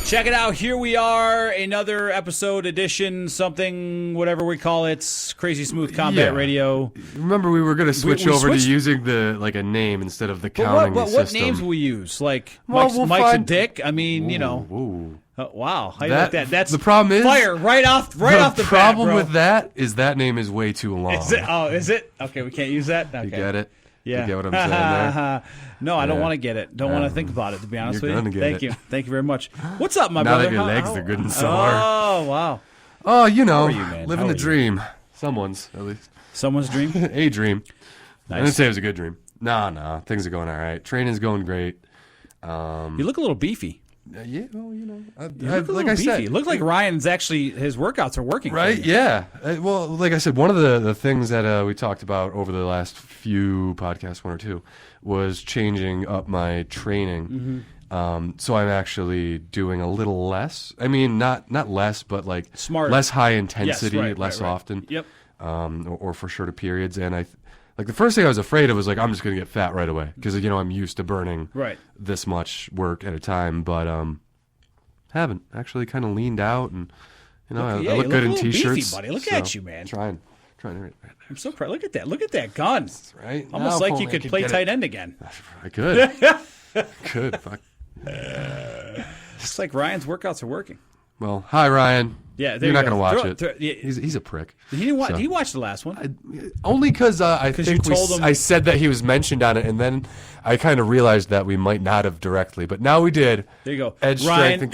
Check it out. Here we are, another episode, edition, something, whatever we call it. Crazy Smooth Combat Radio. Remember, we were going to switch over to using a name instead of the counting system. What names will we use? Like Mike's a dick? I mean, you know. Wow. How you like that? That's the problem is fire right off the bat, The problem with that is that name is way too long. Is it? Okay, we can't use that? Okay. You get it? Yeah. You get what I'm saying there? No, I don't want to get it. Don't want to think about it, to be honest with you. Thank you. Thank you very much. What's up, my brother? Now that your legs are good and sore. Oh, wow. Oh, you know, man? living the dream. Someone's, at least. Someone's dream? A dream. Nice. I didn't say it was a good dream. No. Things are going all right. Training's going great. You look a little beefy. Yeah, well, you know. Like I said, it looks like Ryan's actually, his workouts are working. Right, yeah. Well, like I said, one of the things that we talked about over the last few podcasts, one or two, was changing up my training. Mm-hmm. So I'm actually doing a little less. I mean, not less, but like smart, less high intensity, yes, less often. Yep. Or for shorter periods. And like the first thing I was afraid of was like, I'm just going to get fat right away because, you know, I'm used to burning this much work at a time, but haven't actually kind of leaned out and, you know, I look good in t-shirts. Beefy, buddy. Look at you, man. Trying to. I'm so proud. Look at that. Look at that gun. That's right. Almost like you could play tight end again. I could. Fuck. It's like Ryan's workouts are working. Well, hi, Ryan. Yeah, you're not going to watch it. He's a prick. Did he watch the last one? Only because I think I said that he was mentioned on it, and then I kind of realized that we might not have directly, but now we did. There you go. Edge Strength and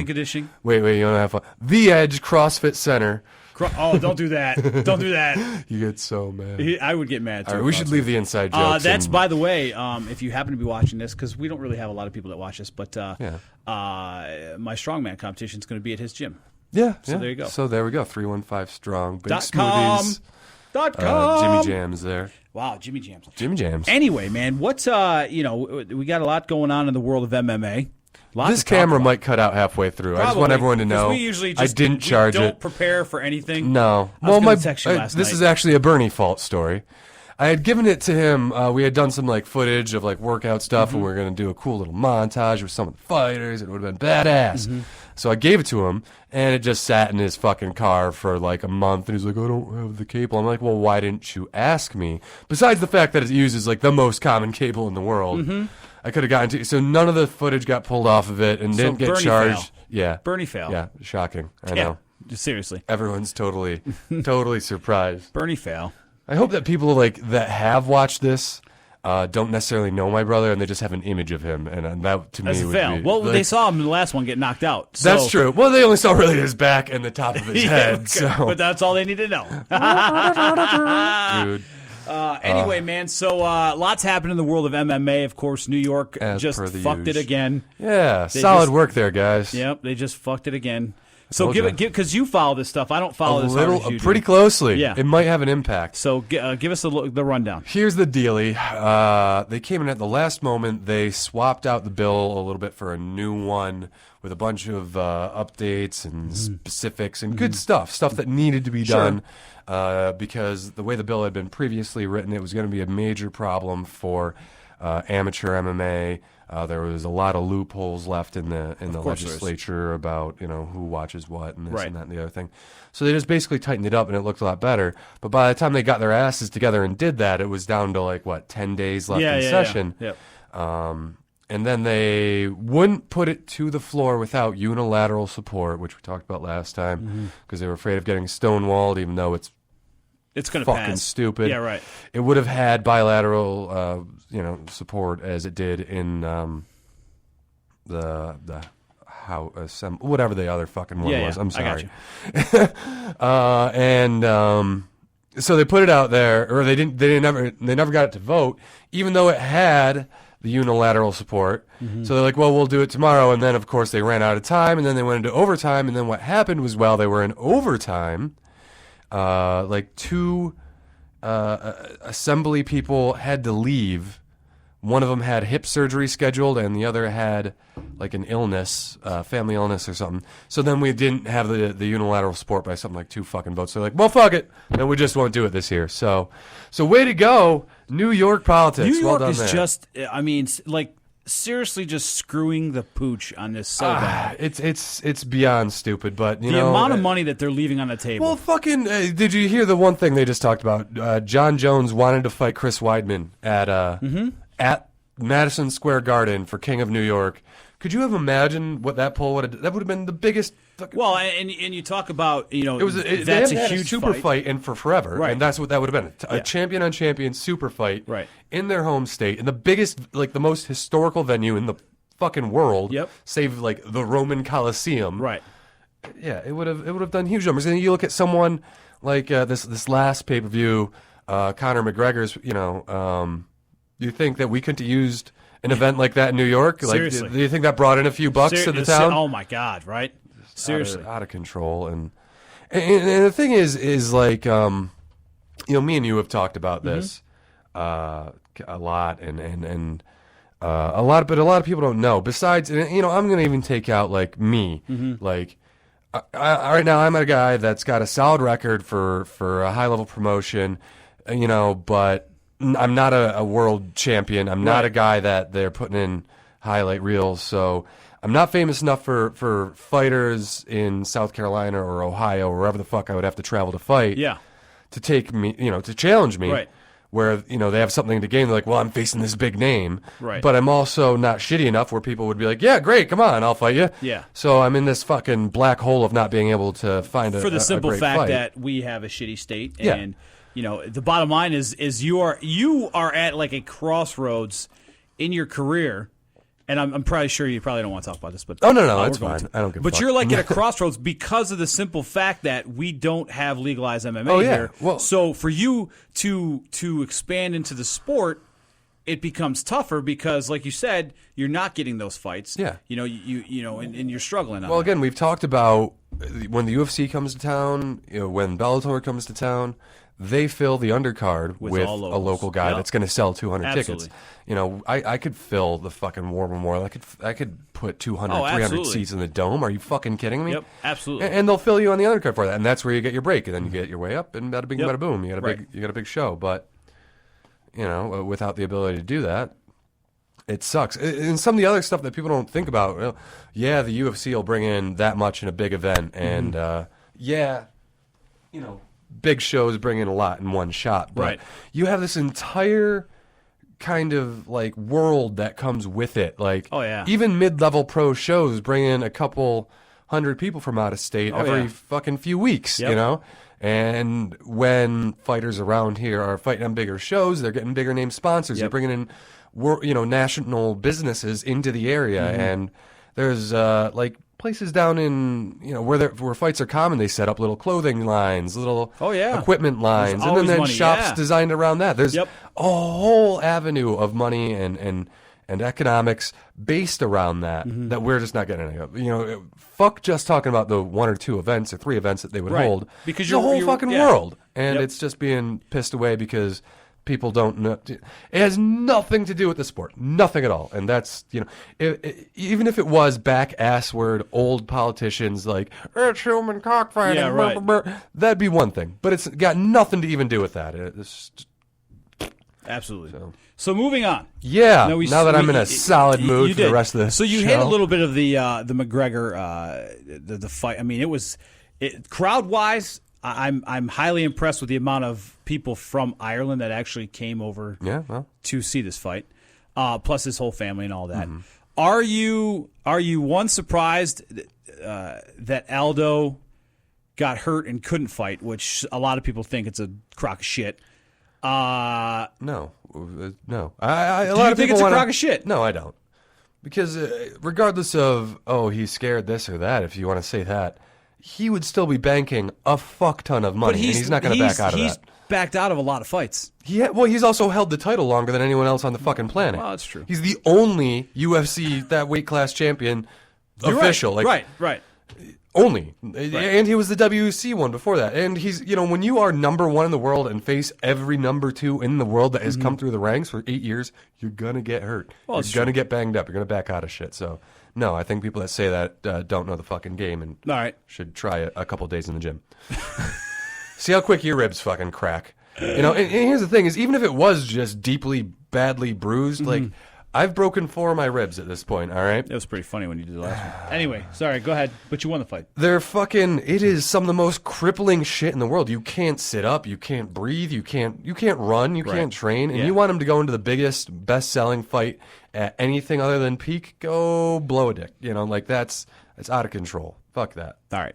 Conditioning. Wait, you want to have fun? The Edge CrossFit Center. Oh, don't do that. Don't do that. You get so mad. I would get mad, too. All right, we should leave the inside jokes. That's, by the way, if you happen to be watching this, because we don't really have a lot of people that watch this, but my strongman competition is going to be at his gym. Yeah. So there you go. So there we go. 315 Strong. Big .com. Jimmy Jam's there. Wow, Jimmy Jams. Jimmy Jams. Anyway, man, what's, we got a lot going on in the world of MMA. This camera might cut out halfway through. Probably. I just want everyone to know. We usually just, I didn't charge don't prepare for anything. No. This is actually a Bernie fault story. I had given it to him. We had done some like footage of like workout stuff, and we were going to do a cool little montage with some of the fighters. It would have been badass. So I gave it to him, and it just sat in his fucking car for like a month. And he's like, I don't have the cable. I'm like, well, why didn't you ask me? Besides the fact that it uses like the most common cable in the world. I could have gotten to. So none of the footage got pulled off of it and didn't get Bernie charged. Fail. Yeah. Bernie fail. Yeah. Shocking. I know. Seriously. Everyone's totally surprised. Bernie fail. I hope that people like that have watched this don't necessarily know my brother and they just have an image of him, and that to me would fail. be. Well, like, they saw him in the last one get knocked out. So. That's true. Well, they only saw really his back and the top of his head. Okay. So. But that's all they need to know. Dude. Anyway, man, so lots happened in the world of MMA. Of course, New York just fucked it again. Yeah, solid work there, guys. Yep, they just fucked it again. So because you follow this stuff. I don't follow this hard as pretty closely. Yeah. It might have an impact. So give us the rundown. Here's the dealie. They came in at the last moment. They swapped out the bill a little bit for a new one with a bunch of updates and specifics and good stuff that needed to be done. Because the way the bill had been previously written, it was going to be a major problem for amateur MMA. There was a lot of loopholes left in the legislature about who watches what and this and that and the other thing. So they just basically tightened it up and it looked a lot better. But by the time they got their asses together and did that, it was down to 10 days left in session. Yeah. And then they wouldn't put it to the floor without unilateral support, which we talked about last time, because they were afraid of getting stonewalled, even though it's going to fucking stupid. Yeah, right. It would have had bilateral, support as it did in whatever the other fucking one was. I'm sorry. I got you. So they put it out there, or they never got it to vote, even though it had the unilateral support. So they're like, well, we'll do it tomorrow. And then, of course, they ran out of time, and then they went into overtime. And then what happened was while they were in overtime, two assembly people had to leave. One of them had hip surgery scheduled, and the other had an illness, family illness or something. So then we didn't have the unilateral support by something like 2 fucking votes. So they're like, well, fuck it, and we just won't do it this year. So way to go, New York politics. New York well done is there. just, seriously just screwing the pooch on this so bad? It's beyond stupid, but the amount of money that they're leaving on the table. Well, fucking, did you hear the one thing they just talked about? John Jones wanted to fight Chris Weidman at Madison Square Garden for King of New York. Could you have imagined what that poll would have? That would have been the biggest. Well, and you talk about that's a huge super fight and for forever, right? And that's what that would have been a champion on champion super fight, right? In their home state, in the biggest, like the most historical venue in the fucking world, save like the Roman Colosseum, right? Yeah, it would have done huge numbers. And you look at someone like this last pay per view, Conor McGregor's. You think that we couldn't have used an event like that in New York? Like, Seriously. do you think that brought in a few bucks to the town? Oh my God, right? Seriously, out of control. And the thing is like, me and you have talked about this a lot, and a lot, but a lot of people don't know. Besides, I'm going to even take out like me, like. Right now, I'm a guy that's got a solid record for a high level promotion, but I'm not a world champion. I'm not a guy that they're putting in highlight reels. So I'm not famous enough for fighters in South Carolina or Ohio or wherever the fuck I would have to travel to fight. Yeah. To take me, to challenge me. Right. Where, they have something to gain. They're like, well, I'm facing this big name. Right. But I'm also not shitty enough where people would be like, yeah, great, come on, I'll fight you. Yeah. So I'm in this fucking black hole of not being able to find for the simple fact fight. that we have a shitty state. And, the bottom line is you are at like a crossroads in your career. And I'm probably sure you probably don't want to talk about this, but no, that's fine. I don't give a fuck. But you're like at a crossroads because of the simple fact that we don't have legalized MMA here. Well, so for you to expand into the sport, it becomes tougher because, like you said, you're not getting those fights. Yeah. And you're struggling. Well, again, we've talked about when the UFC comes to town, when Bellator comes to town. They fill the undercard with a local guy that's going to sell 200 tickets. I could fill the fucking War Memorial. I could put 200, 300 seats in the Dome. Are you fucking kidding me? Yep, absolutely. And they'll fill you on the undercard for that, and that's where you get your break, and then you get your way up, and bada bing, bada boom. You got a big show, but without the ability to do that, it sucks. And some of the other stuff that people don't think about, the UFC will bring in that much in a big event, and big shows bring in a lot in one shot, but you have this entire kind of like world that comes with it. Like, even mid-level pro shows bring in a couple hundred people from out of state every fucking few weeks, And when fighters around here are fighting on bigger shows, they're getting bigger name sponsors. They're bringing in, national businesses into the area, and there's places down in where fights are common. They set up little clothing lines, little equipment lines, and then shops designed around that. There's a whole avenue of money and economics based around that that we're just not getting any of. Fuck just talking about the 1 or 2 events or 3 events that they would hold, because the whole fucking world, and it's just being pissed away because people don't know. It has nothing to do with the sport. Nothing at all. And that's, even if it was back-assward old politicians like, it's human cockfighting, that'd be one thing. But it's got nothing to even do with that. Absolutely. So moving on. Yeah. Now that I'm in a solid mood for the rest of this So you show. had a little bit of the McGregor, the fight. I mean, crowd-wise, I'm highly impressed with the amount of people from Ireland that actually came over to see this fight, plus his whole family and all that. Are you surprised that Aldo got hurt and couldn't fight, which a lot of people think it's a crock of shit? No. Do you think it's a crock of shit? No, I don't. Because regardless of, he's scared this or that, if you want to say that, he would still be banking a fuck ton of money, and he's not going to back out of that. He's backed out of a lot of fights. He's also held the title longer than anyone else on the fucking planet. Well, that's true. He's the only UFC that weight class champion official. Right. Only. Right. And he was the WC one before that. And he's, when you are number 1 in the world and face every number 2 in the world that has come through the ranks for 8 years, you're going to get hurt. Well, you're going to get banged up. You're going to back out of shit. So, no, I think people that say that don't know the fucking game and should try a couple days in the gym. See how quick your ribs fucking crack. And here's the thing is, even if it was just deeply, badly bruised, like, I've broken 4 of my ribs at this point, all right? That was pretty funny when you did the last one. Anyway, sorry, go ahead. But you won the fight. It is some of the most crippling shit in the world. You can't sit up, you can't breathe, you can't run, you can't train, and you want him to go into the biggest, best-selling fight at anything other than peak, go blow a dick. You know, like it's out of control. Fuck that. All right.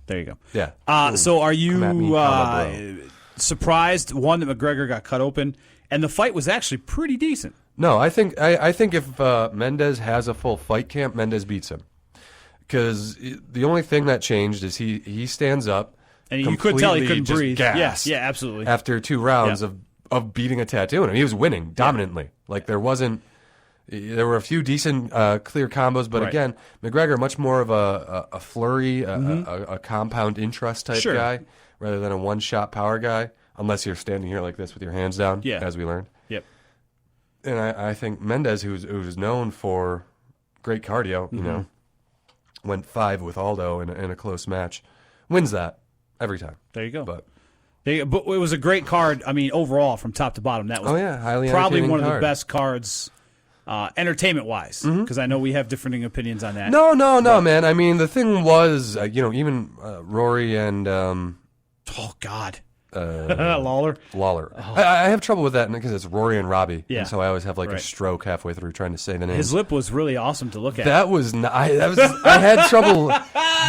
There you go. Yeah. So are you surprised, one, that McGregor got cut open, and the fight was actually pretty decent? No, I think if Mendez has a full fight camp, Mendez beats him. Because the only thing that changed is he stands up, and you could tell he couldn't just breathe. gassed Yeah, absolutely. After 2 rounds of beating a tattoo, and he was winning dominantly. Like there were a few decent clear combos, but again, McGregor much more of a flurry, a compound interest type guy rather than a one-shot power guy. Unless you're standing here like this with your hands down, as we learned. Yep. And I think Mendez, who's known for great cardio, you know, went 5 with Aldo in a close match, wins that every time. There you go. But it was a great card. I mean, overall, from top to bottom, that was highly probably one of card. the best cards, entertainment-wise. Because I know we have differing opinions on that. No, man. I mean, the thing was, even Rory and oh God. Lawler. Oh. I have trouble with that because it's Rory and Robbie, and so I always have a stroke halfway through trying to say the name. His lip was really awesome to look at. I had trouble.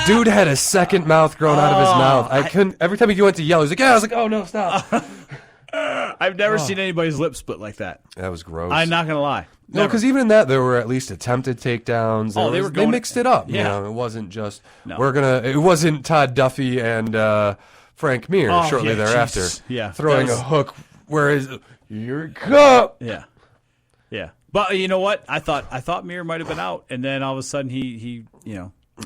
Dude had a second mouth grown out of his mouth. I couldn't. Every time he went to yell, he was like, "Yeah." I was like, "Oh no, stop." I've never seen anybody's lip split like that. That was gross. I'm not gonna lie. No, because even in that, there were at least attempted takedowns. They mixed it up. Yeah. You know, it wasn't just It wasn't Todd Duffy and Frank Mir shortly thereafter throwing a hook where your cup. Yeah. But you know what? I thought Mir might have been out, and then all of a sudden he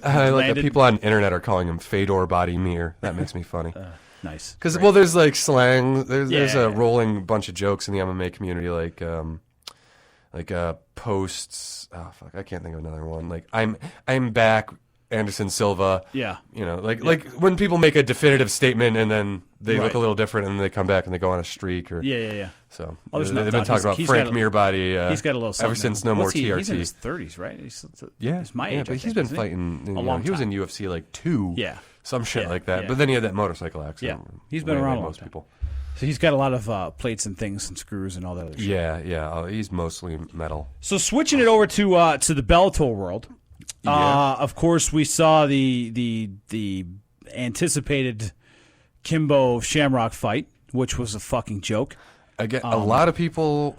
I like that people on the internet are calling him Fedor Body Mir. That makes me funny. Nice. Because there's like slang. There's a rolling bunch of jokes in the MMA community, like posts. Oh fuck, I can't think of another one. Like I'm back. Anderson Silva. Yeah. You know, like when people make a definitive statement and then they look a little different and then they come back and they go on a streak or Yeah. So they've been talking about Frank Mirbody he's got a little ever since No More TRT. He's in his 30s, right? He's my age. Yeah, but he's been fighting a long time. He was in UFC like 2. Yeah. Some shit like that. Yeah. But then he had that motorcycle accident. Yeah. He's been around most people. So he's got a lot of plates and things and screws and all that other shit. Yeah. He's mostly metal. So switching it over to the Bellator world. Of course, we saw the anticipated Kimbo Shamrock fight, which was a fucking joke. Again, a lot of people.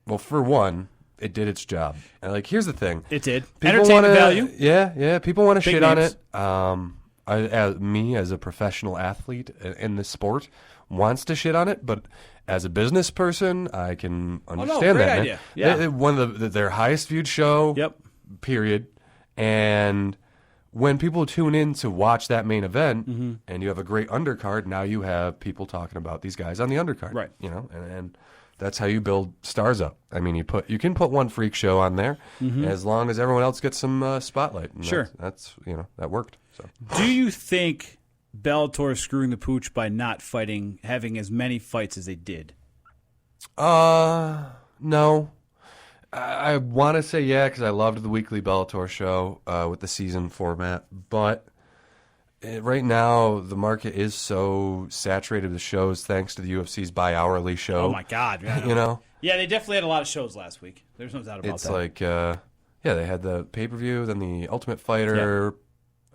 Well, for one, it did its job. And here's the thing: it did. Entertainment value. Yeah. People want to shit names. on it. Me as a professional athlete in the sport wants to shit on it, but as a business person, I can understand great that. Idea. Yeah. One of their highest viewed show. Yep. Period. And when people tune in to watch that main event and you have a great undercard, now you have people talking about these guys on the undercard. Right. You know, and that's how you build stars up. I mean, you can put one freak show on there as long as everyone else gets some spotlight. And sure. That's that worked. So do you think Bellator is screwing the pooch by not having as many fights as they did? No. I want to say yeah, because I loved the weekly Bellator show with the season format. But right now, the market is so saturated with shows thanks to the UFC's bi-hourly show. Oh, my God. Yeah, you know? Yeah, they definitely had a lot of shows last week. There's no doubt about that. It's like, they had the pay-per-view, then the Ultimate Fighter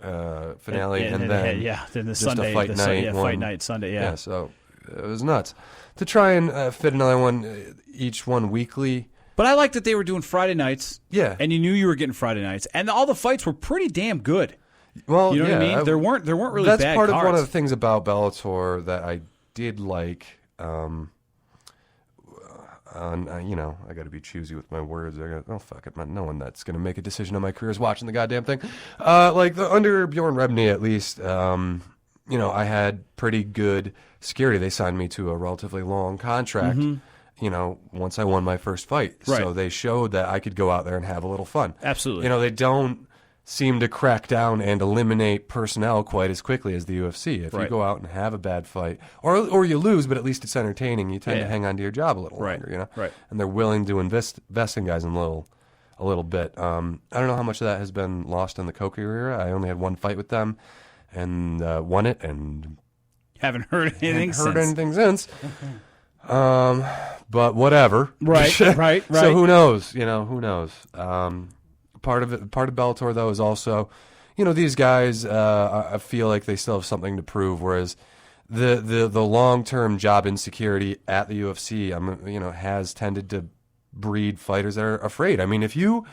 finale, and then the Sunday, Fight Night Sunday, yeah. Yeah, so it was nuts. To try and fit another one, each one weekly. But I like that they were doing Friday nights. Yeah. And you knew you were getting Friday nights. And all the fights were pretty damn good. Well, you know what I mean? There weren't really bad cards. That's part of one of the things about Bellator that I did like. I got to be choosy with my words. Fuck it. No one that's going to make a decision on my career is watching the goddamn thing. Under Bjorn Rebney, at least, I had pretty good security. They signed me to a relatively long contract. Once I won my first fight. Right. So they showed that I could go out there and have a little fun. Absolutely. They don't seem to crack down and eliminate personnel quite as quickly as the UFC. If you Right. go out and have a bad fight, or you lose, but at least it's entertaining, you tend Yeah. to hang on to your job a little Right. longer, you know? Right. And they're willing to invest in guys a little bit. I don't know how much of that has been lost in the Coker era. I only had one fight with them and won it, and Haven't heard anything since. But whatever. Right. Right. So who knows? Who knows? Part of Bellator though is also, these guys. I feel like they still have something to prove. Whereas the long-term job insecurity at the UFC, has tended to breed fighters that are afraid. I mean, if you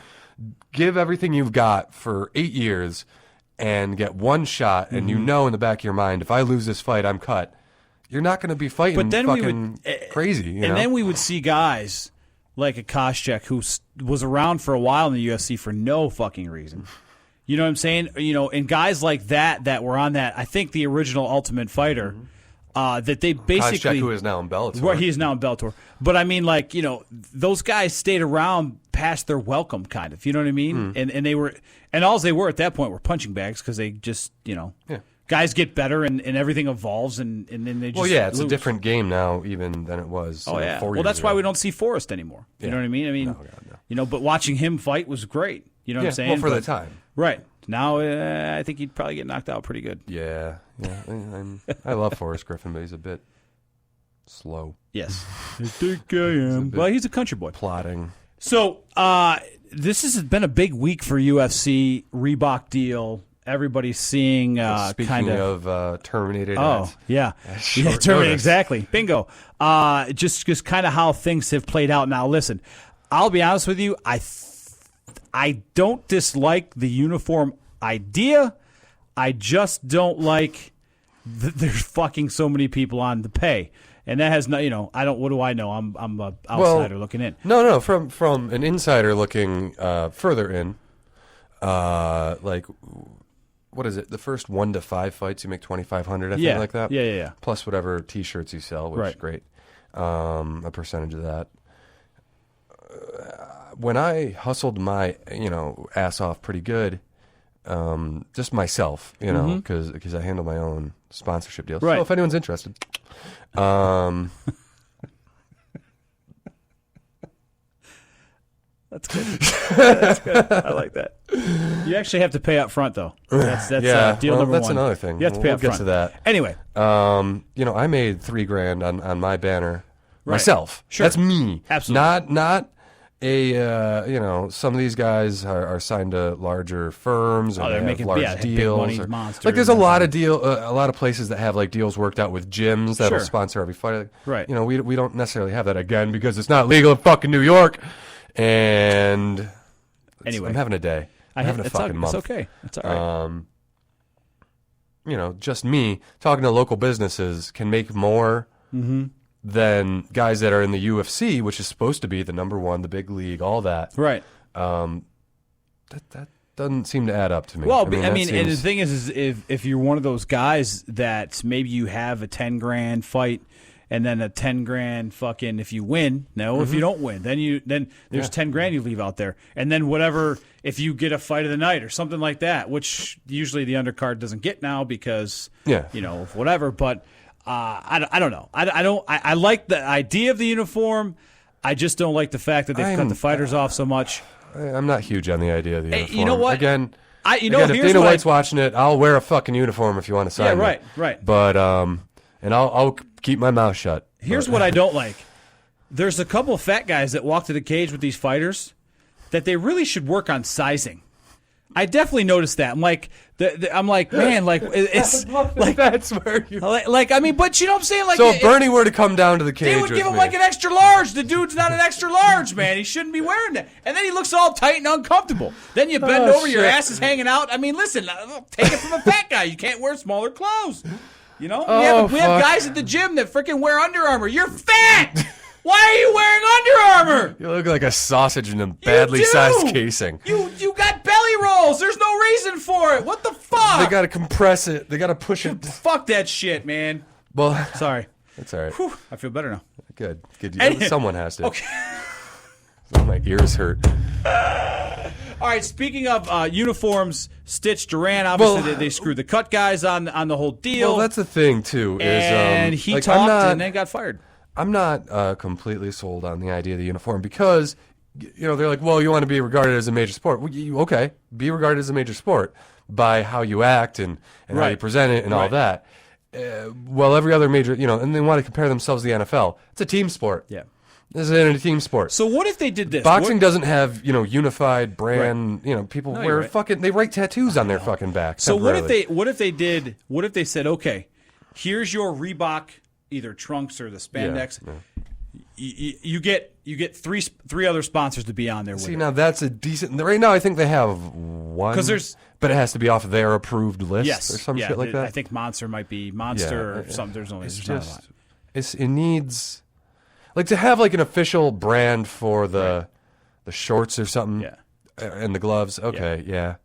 give everything you've got for 8 years and get one shot, and in the back of your mind, if I lose this fight, I'm cut. You're not going to be fighting But then fucking crazy. Then we would see guys like a Koscheck who was around for a while in the UFC for no fucking reason. You know what I'm saying? And guys like that were on that, I think the original Ultimate Fighter, that they basically... Koscheck, who is now in Bellator. Right, he is now in Bellator. But I mean, those guys stayed around past their welcome, kind of. You know what I mean? And they were... And all they were at that point were punching bags because they just, Yeah. Guys get better and everything evolves and then they just it's lose. a different game now even than it was 4 years ago. Well, that's why we don't see Forrest anymore. You know what I mean? No, God, no. But watching him fight was great. You know what I'm saying? Well, for the time. Right. Now, I think he'd probably get knocked out pretty good. Yeah. I love Forrest Griffin, but he's a bit slow. Yes. I think I am. Well, he's a country boy. Plotting. So, this has been a big week for UFC, Reebok deal. Everybody's seeing Speaking of terminated ads. Oh, yeah. Terminated, exactly. Bingo. Just kind of how things have played out. Now, listen, I'll be honest with you. I don't dislike the uniform idea. I just don't like that there's fucking so many people on the pay. And that has no, I don't. What do I know? I'm an outsider looking in. No. From an insider looking further in, what is it? The first 1 to 5 fights, you make $2,500. I think like that. Yeah. Plus whatever T-shirts you sell, which is great. A percentage of that. When I hustled my ass off pretty good, just myself, because I handle my own sponsorship deals. Right. So if anyone's interested. That's good. That's good. I like that. You actually have to pay up front, though. That's deal number one. That's another thing. You have to pay we'll up front. get to that. Anyway. I made $3,000 on my banner myself. Sure. That's me. Absolutely. Not a some of these guys are signed to larger firms or they're they making have large deals. big money monsters. Like there's a lot of places that have like deals worked out with gyms that'll sponsor every fight. Right. We don't necessarily have that again because it's not legal in fucking New York. And anyway, I'm having a day. I'm having a fucking month. It's okay. It's all right. Just me talking to local businesses can make more than guys that are in the UFC, which is supposed to be the number one, the big league, all that. Right. That doesn't seem to add up to me. Well, and the thing is if you're one of those guys that maybe you have a $10,000 fight and then a $10,000 fucking if you win. No, if you don't win, then there's $10,000 you leave out there, and then whatever if you get a fight of the night or something like that, which usually the undercard doesn't get now because of whatever. But I don't know. I like the idea of the uniform. I just don't like the fact that they've cut the fighters off so much. I'm not huge on the idea of the uniform. You know what? Again, if Dana White's watching it, I'll wear a fucking uniform if you want to sign me. Right. But and I'll keep my mouth shut. Here's what I don't like. There's a couple of fat guys that walk to the cage with these fighters that they really should work on sizing. I definitely noticed that. I'm like, man, like it's like that's where you but you know what I'm saying? Like, so if Bernie were to come down to the cage, they would give him like an extra large. The dude's not an extra large, man. He shouldn't be wearing that. And then he looks all tight and uncomfortable. Then you bend over, your ass is hanging out. I mean, listen, take it from a fat guy. You can't wear smaller clothes. We have guys at the gym that freaking wear Under Armour. You're fat. Why are you wearing Under Armour? You look like a sausage in a badly sized casing. You got belly rolls. There's no reason for it. What the fuck? They got to compress it. They got to push it. Fuck that shit, man. Well, sorry. That's all right. Whew, I feel better now. Good. Someone has to. Okay. My ears hurt. All right, speaking of uniforms, Stitch Duran, obviously they screwed the cut guys on the whole deal. Well, that's the thing, too. And he talked and then got fired. I'm not completely sold on the idea of the uniform because, they're like, well, you want to be regarded as a major sport. Well, okay, be regarded as a major sport by how you act and how you present it and all that. Well, every other major, and they want to compare themselves to the NFL. It's a team sport. Yeah. This is a team sport. So what if they did this? Boxing doesn't have, unified brand, people wear they write tattoos on their fucking back. So what if they said, okay, here's your Reebok either trunks or the spandex. Yeah. You get three other sponsors to be on there with. See, now that's a decent. Right now I think they have one. But it has to be off their approved list or some shit like that. I think Monster might be Monster or something. There's not a lot. It needs to have like an official brand for the shorts or something. Yeah. And the gloves. Okay, yeah.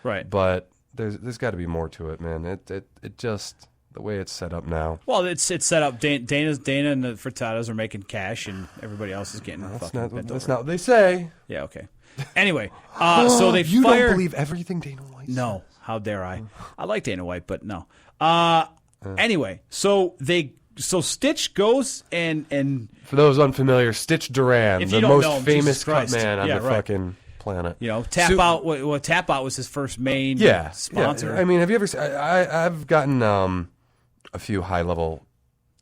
Right. But there's got to be more to it, man. It just the way it's set up now. Well, it's set up. Dana and the Furtados are making cash, and everybody else is getting fucking bent That's over. not what they say. Yeah. Okay. Anyway, so they you fire. don't believe everything Dana White says. No, how dare I? I like Dana White, but no. Anyway, so Stitch goes and for those unfamiliar, Stitch Duran, the most famous cut Christ. man on the fucking planet. Tap Out. Tap Out was his first main sponsor. Yeah. I mean, have you ever? I've gotten a few high level,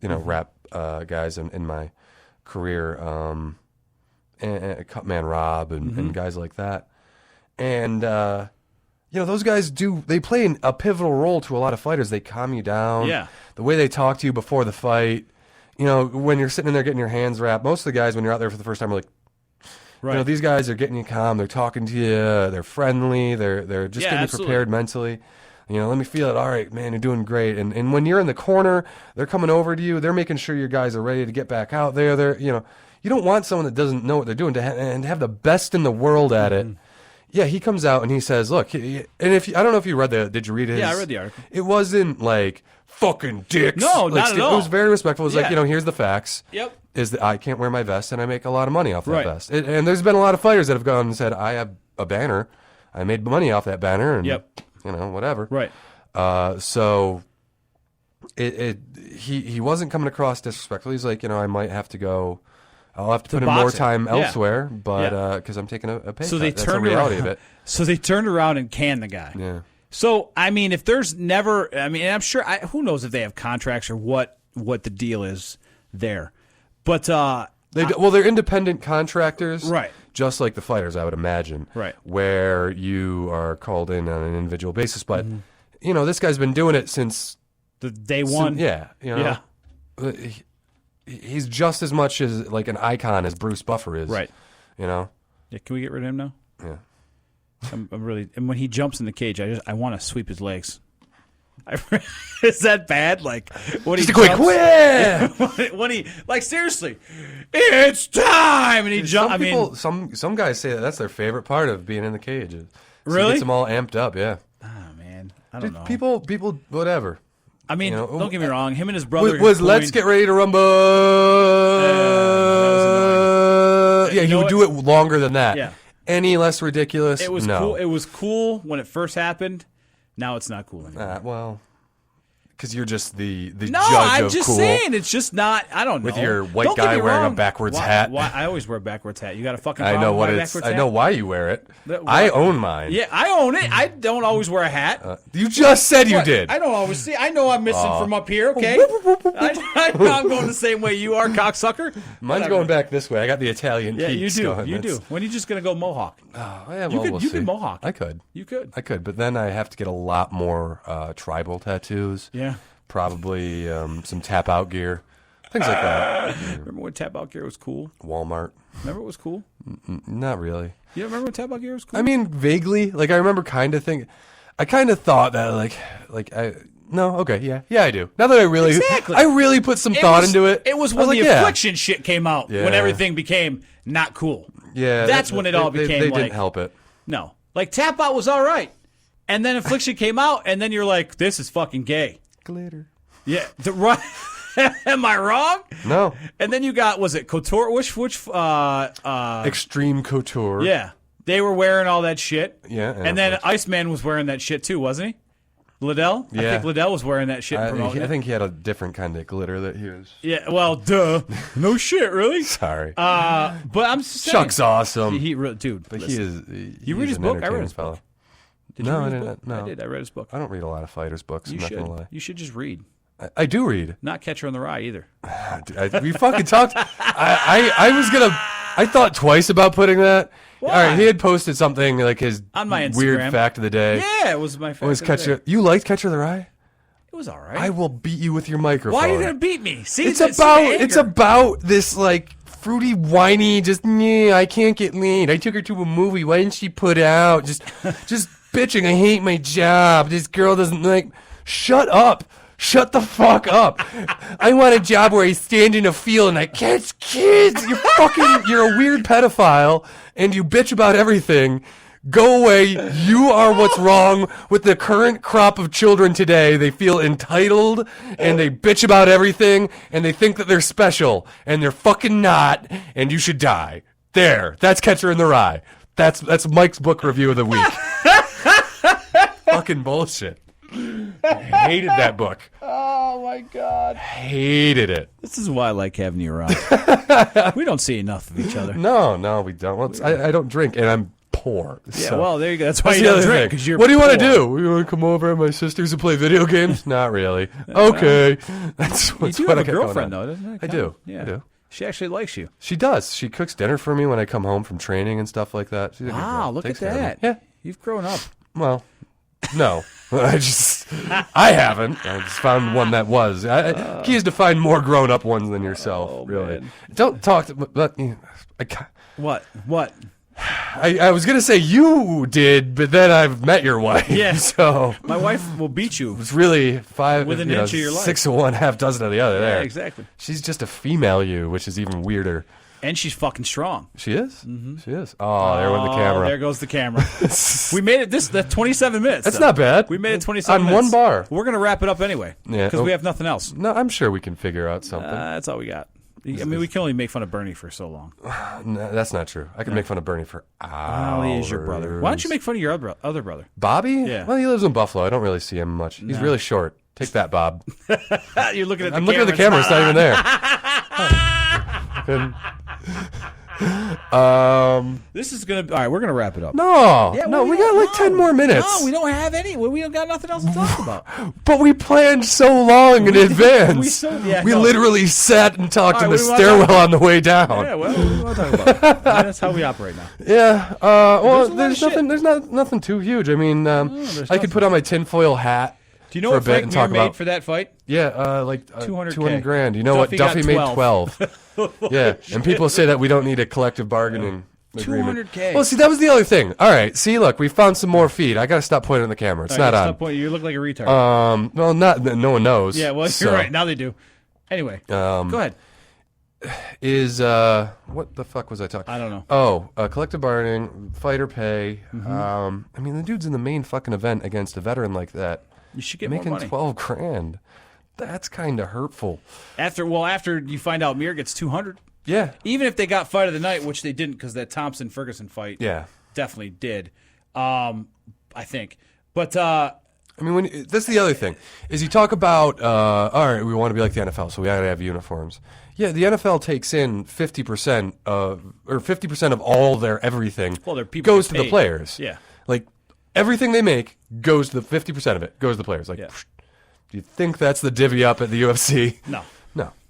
rap guys in my career. And Cutman Rob and guys like that. And, those guys they play a pivotal role to a lot of fighters. They calm you down. Yeah. The way they talk to you before the fight. When you're sitting in there getting your hands wrapped, most of the guys, when you're out there for the first time, are like, right. These guys are getting you calm. They're talking to you. They're friendly. They're just getting you prepared mentally. Let me feel it. All right, man, you're doing great. And when you're in the corner, they're coming over to you. They're making sure your guys are ready to get back out there. You don't want someone that doesn't know what they're doing and have the best in the world at it. Yeah, he comes out and he says, "Look," and I don't know if you did you read his? Yeah, I read the article. It wasn't like fucking dicks. No, not at all. It was very respectful. It was like, here's the facts. Yep. Is that I can't wear my vest and I make a lot of money off that vest. And there's been a lot of fighters that have gone and said, I have a banner, I made money off that banner, and whatever. Right. So he wasn't coming across disrespectful. He's like, I might have to go. I'll have to put in more time elsewhere, but because I'm taking a pay cut. That's the reality of it. So they turned around and canned the guy. Yeah. So, I mean, if there's never, I'm sure, who knows if they have contracts or what the deal is there. But they're independent contractors, right? Just like the fighters, I would imagine, right? Where you are called in on an individual basis. But this guy's been doing it since the day one. He's just as much as like an icon as Bruce Buffer is, right? Yeah, can we get rid of him now? Yeah. I'm really, and when he jumps in the cage, I want to sweep his legs. Is that bad? Like when just he a quick whip. when he seriously, it's time, and he jumps. Some guys say that's their favorite part of being in the cage. Really, it gets them all amped up. Yeah. Oh man, I don't know. People, whatever. I mean, don't get me wrong. Him and his brother Let's get ready to rumble. He would do it longer than that. Yeah. Any less ridiculous? It was no. cool. It was cool when it first happened. Now it's not cool anymore. Well, because you're just the judge of I'm just cool. saying. It's just not. I don't know. With your white guy wearing a backwards hat. Why, I always wear a backwards hat. You got a fucking I know what it's. I know why you wear it. I own mine. Yeah, I own it. I don't always wear a hat. You just said you did. I don't always see. I know I'm missing from up here. Okay, I know I'm going the same way you are, cocksucker. Mine's going back this way. I got the Italian. Yeah, peaks you do. going. You do. When are you just gonna go mohawk? Oh, yeah, we'll see. You could mohawk. I could. You could. I could, but then I have to get a lot more tribal tattoos. Yeah. Probably some tap out gear, things like that. Remember when tap out gear was cool? Walmart. Remember it was cool? Not really. You don't remember when tap out gear was cool? I mean, vaguely. Like I remember kind of thinking. I kind of thought that no, okay, yeah, I do. Now that I really put some thought into it. It was when the Affliction shit came out, when everything became not cool. Yeah, that's when it all became. They didn't help it. No, like tap out was all right, and then Affliction came out, and then you're like, this is fucking gay. Glitter. Yeah, right. Am I wrong? No. And then you got, was it Couture? Which Extreme Couture. Yeah. They were wearing all that shit. Yeah. And then Iceman was wearing that shit too, wasn't he? Liddell? Yeah. I think Liddell was wearing that shit. I think he had a different kind of glitter that he was. Yeah, well, duh. No shit, really? Sorry. But I'm just saying. Chuck's awesome. Dude, but listen. You read his book? I read his book. Did you read his book? No. I did. I read his book. I don't read a lot of fighters' books. I'm not going to lie. You should just read. I do read. Not Catcher in the Rye either. We fucking talked. I thought twice about putting that. Why? All right, he had posted something like his on my Instagram. Weird fact of the day. Yeah, it was my fact of the day. You liked Catcher in the Rye? It was all right. I will beat you with your microphone. Why are you going to beat me? See, it's about this like fruity, whiny, just I can't get laid. I took her to a movie. Why didn't she put out? Just bitching. I hate my job. This girl doesn't like. Shut up. Shut the fuck up. I want a job where I stand in a field and I catch kids. You're a weird pedophile and you bitch about everything. Go away. You are what's wrong with the current crop of children today. They feel entitled and they bitch about everything and they think that they're special and they're fucking not and you should die. There. That's Catcher in the Rye. That's Mike's book review of the week. Fucking bullshit. Hated that book. Oh my God. Hated it. This is why I like having you around. We don't see enough of each other. No, we don't. Well, I don't drink, and I'm poor. Yeah, so. well, there you go. That's why you don't drink, because you're What do you want to poor. do? You want to come over at my sister's and play video games? Not really. Okay. That's You what do I have a got going girlfriend, on. though, doesn't it? I do. Yeah. I do. She actually likes you. She does. She cooks dinner for me when I come home from training and stuff like that. She's a good Wow, girl. look Takes at care of me. that. Yeah. You've grown up. Well, no. I haven't. I just found one that was. Key is to find more grown-up ones than yourself, really. Man. Don't talk to... But, What? I was going to say you did, but then I've met your wife. Yeah. So My wife will beat you. it's really five... With an inch of your life. 6 of one, half dozen of the other Yeah, there. exactly. She's just a female you, which is even weirder. And she's fucking strong. She is? Mm-hmm. She is. Oh, there went the camera. There goes the camera. We made it the 27 minutes. That's though. not bad. We made it 27 On minutes. one bar. We're going to wrap it up anyway. Yeah. Because we have nothing else. No, I'm sure we can figure out something. That's all we got. I mean, we can only make fun of Bernie for so long. No, that's not true. I can make fun of Bernie for hours. Well, he is your brother. Why don't you make fun of your other brother? Bobby? Yeah. Well, he lives in Buffalo. I don't really see him much. He's really short. Take that, Bob. You're looking at the I'm camera. looking at the camera. It's not even there. This is going to... All right, we're going to wrap it up. No. Yeah, no, we got like 10 more minutes. No, we don't have any. We don't got nothing else to talk about. But we planned so long in advance. We literally sat and talked in the stairwell on the way down. Yeah, well, what do you want to talk about? That's how we operate now. Yeah. Well, There's there's nothing too huge. I mean, I could put on my tinfoil hat. Do you know for what a bit Frank and Mir talk made about for that fight? Yeah, like 200K. $200,000. You know Duffy what? Duffy got made 12. Yeah, and people say that we don't need a collective bargaining agreement. $200K. Well, see, that was the other thing. All right, see, look, we found some more feed. I got to stop pointing at the camera. It's not on. You look like a retard. Well, no one knows. Yeah, well, you're right. Now they do. Anyway, go ahead. What the fuck was I talking? I don't know. Oh, collective bargaining, fighter pay. I mean, the dude's in the main fucking event against a veteran like that. You should get making more money. $12,000. That's kind of hurtful. After you find out Mir gets 200. Yeah. Even if they got fight of the night, which they didn't, because that Thompson Ferguson fight. Yeah. Definitely did. I think, but I mean, that's the other thing is you talk about all right, we want to be like the NFL, so we got to have uniforms. Yeah, the NFL takes in 50% of all their everything. Well, their people goes get to the paid. players. Yeah. Like everything they make goes to 50% of it goes to the players. Like, Yeah. do you think that's the divvy up at the UFC? No.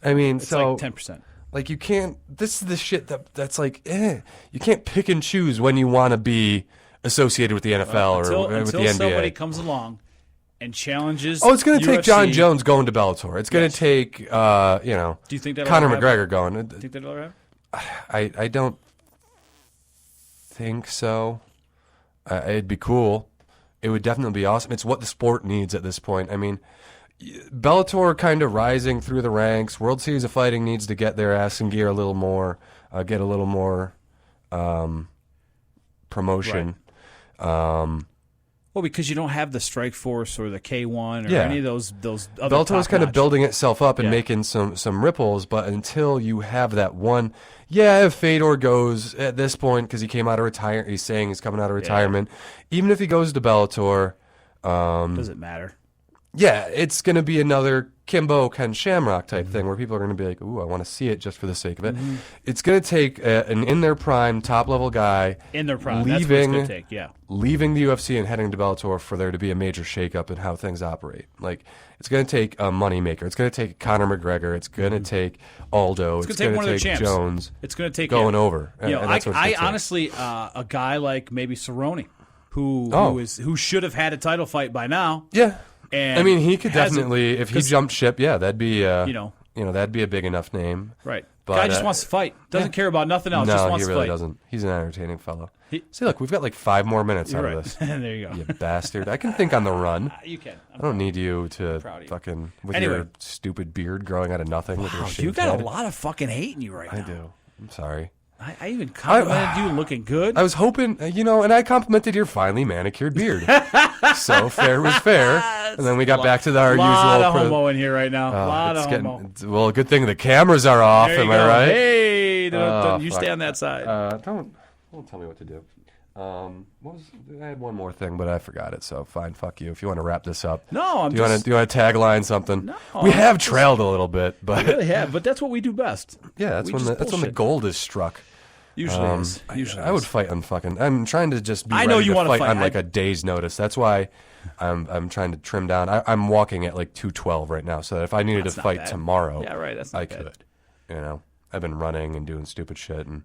I mean, It's so like 10%. like you can't. This is the shit that's like, you can't pick and choose when you want to be associated with the NFL or with the NBA. Until somebody comes along and challenges. Oh, it's going to take UFC. John Jones going to Bellator. It's going to take, Do you think that'll Conor ever McGregor going. Do you think that'll ever happen? I don't think so. It'd be cool. It would definitely be awesome. It's what the sport needs at this point. I mean, Bellator kind of rising through the ranks. World Series of Fighting needs to get their ass in gear a little more, get a little more promotion. Right. Well, because you don't have the Strike Force or the K1 or Yeah. any of those other Bellator's kind of top-notch. building itself up and making some ripples, but until you have that one, if Fedor goes at this point because he came out of retirement, he's saying he's coming out of retirement. Even if he goes to Bellator, Does it matter? it's going to be another Kimbo Ken Shamrock type thing where people are going to be like, "Ooh, I want to see it just for the sake of it." It's going to take an in their prime, top level guy In their prime, that's what it's going to take. leaving the UFC and heading to Bellator for there to be a major shakeup in how things operate. Like, it's going to take a moneymaker. It's going to take Conor McGregor. It's going to take Aldo. It's gonna going take one to of take their champs. Jones. It's going to take going over. You know, and that's what it's I gonna take. honestly, a guy like maybe Cerrone, who should have had a title fight by now. Yeah. And I mean, he could hasn't, definitely, if he jumped ship, that'd be, that'd be a big enough name. Right. But, guy just wants to fight. Doesn't care about nothing else. Just No, wants he to really fight. doesn't. He's an entertaining fellow. See, look, we've got like 5 more minutes out You're of right. this. There you go. You bastard. I can think on the run. You can. I don't need you to proud of you. fucking, with Anyway. your stupid beard growing out of nothing with your Wow, shaved you got head. a lot of fucking hate in you right now. I do. I'm sorry. I even complimented you looking good. I was hoping, and I complimented your finely manicured beard. So fair was fair. And then we got back to our a lot usual. of homo in here right now. A lot of homo. Well, good thing the cameras are off. There you Am go. I right? Hey, you fuck. stay on that side. Don't tell me what to do. I had one more thing, but I forgot it. So fine, fuck you. If you want to wrap this up, No, do you want to tagline something? No, we have trailed a little bit, but really have, but that's what we do best. yeah, We that's when just the gold is struck. Usually is. Usually I would fight on fucking. I'm trying to just be I know ready you to wanna fight fight. on like a day's notice. That's why I'm trying to trim down. I'm walking at like 212 right now, so that if I needed That's to not fight bad. tomorrow, Yeah, right, that's not I bad. could. I've been running and doing stupid shit, and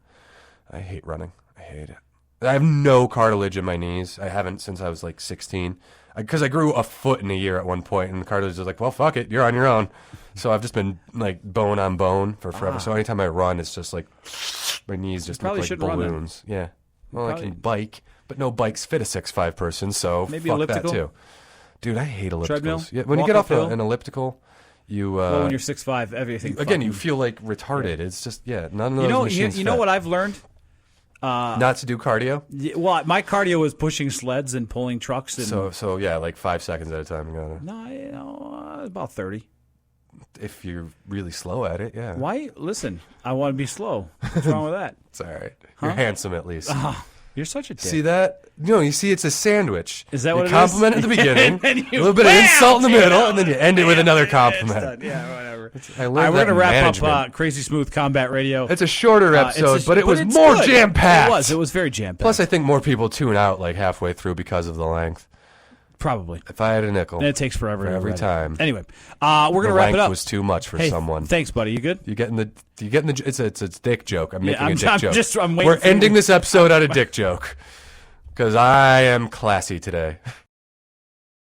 I hate running. I hate it. I have no cartilage in my knees. I haven't since I was like 16. Because I grew a foot in a year at one point, and the cartilage was like, well, fuck it, you're on your own. So I've just been like bone on bone for forever. So anytime I run, it's just like my knees just look probably like shouldn't run then. balloons. Yeah. Well, I Probably- can bike, but no bikes fit a 6'5" person, so Maybe fuck elliptical? that too. Dude, I hate ellipticals. Treadmill? Yeah, when you Walk get off uphill? an elliptical, you Well, when you're 6'5", everything. again, you feel like retarded. It's just none of those machines You know fit. what I've learned? Not to do cardio. Well, my cardio is pushing sleds and pulling trucks. And, So yeah, like 5 seconds at a time. no, about 30. If you're really slow at it, yeah. Why? Listen, I want to be slow. What's wrong with that? It's all right. You're handsome at least. You're such a dick. See that? No, you see, it's a sandwich. Is that you what it is? compliment at the beginning, And then a you little bit of wham! insult in the middle, and then you end it with another It's compliment. done. Yeah, whatever. I All learned right, we're that going to wrap management. up Crazy Smooth Combat Radio. It's a shorter episode, but it was it's more good. jam packed. It was very jam packed. Plus, I think more people tune out like halfway through because of the length. Probably. If I had a nickel, And it takes forever. for to every write it. time. Anyway, we're going the to wrap it length up. was too much for Hey, someone. thanks, buddy. You good? You getting the? It's a dick joke. I'm making I'm- a dick I'm joke. just- I'm waiting We're for you. ending this episode on a dick joke because I am classy today.